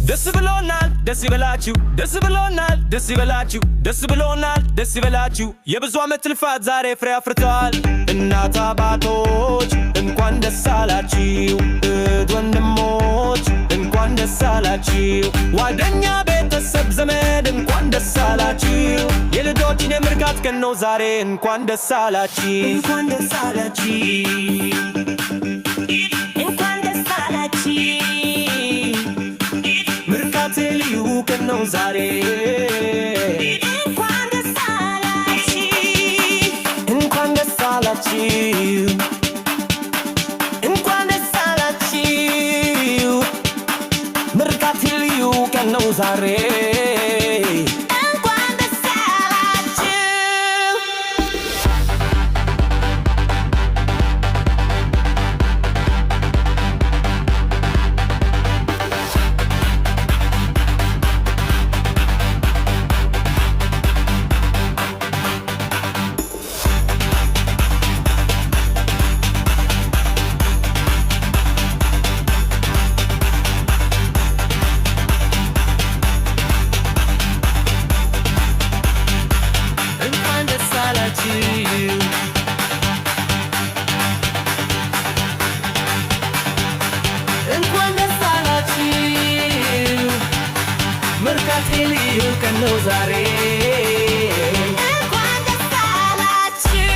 ደስ ብሎናል ደስ ይበላችሁ ደስ ብሎናል ደስ ይበላችሁ ደስ ብሎናል ደስ ይበላችሁ የብዙ ዓመት ልፋት ዛሬ ፍሬ አፍርተዋል። እናት አባቶች እንኳን ደስ አላችሁ፣ እህት ወንድሞች እንኳን ደስ አላችሁ፣ ጓደኛ ቤተሰብ ዘመድ እንኳን ደስ አላችሁ። የልጆችን የምርቃት ቀን ነው ዛሬ እንኳን ደስ አላችሁ እንኳን ደስ አላችሁ እንኳን ደስ አላችሁ። ምርቃት ልዩ ቀን ነው ዛሬ እንኳን ደስ አላችሁ እንኳን ደስ አላችሁ እንኳን ደስ አላችሁ። ምርቃት ልዩ ቀን ነው ዛሬ እንኳን ደስ አላችሁ። እንኳን ደስ አላችሁ ምርቃት ልዩ ቀን ነው ዛሬ እንኳን ደስ አላችሁ።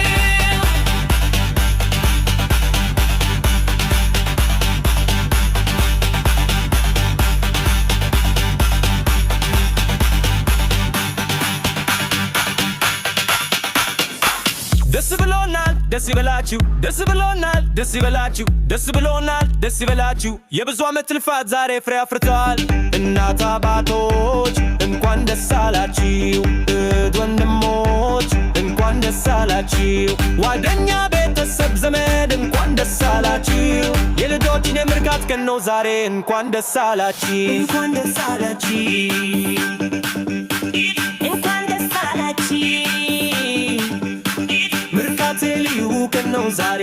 ደስ ብሎናል ደስ ይበላችሁ ደስ ብሎናል ደስ ይበላችሁ ደስ ብሎናል ደስ ይበላችሁ የብዙ ዓመት ልፋት ዛሬ ፍሬ አፍርተዋል። እናት አባቶች እንኳን ደስ አላችሁ፣ እህት ወንድሞች እንኳን ደስ አላችሁ፣ ጓደኛ ቤተሰብ ዘመድ እንኳን ደስ አላችሁ። የልጆችን የምርቃት ቀን ነው ዛሬ እንኳን ደስ አላችሁ እንኳን ደስ አላችሁ እንኳን ደስ አላችሁ። ምርቃት ልዩ ቀን ነው ዛሬ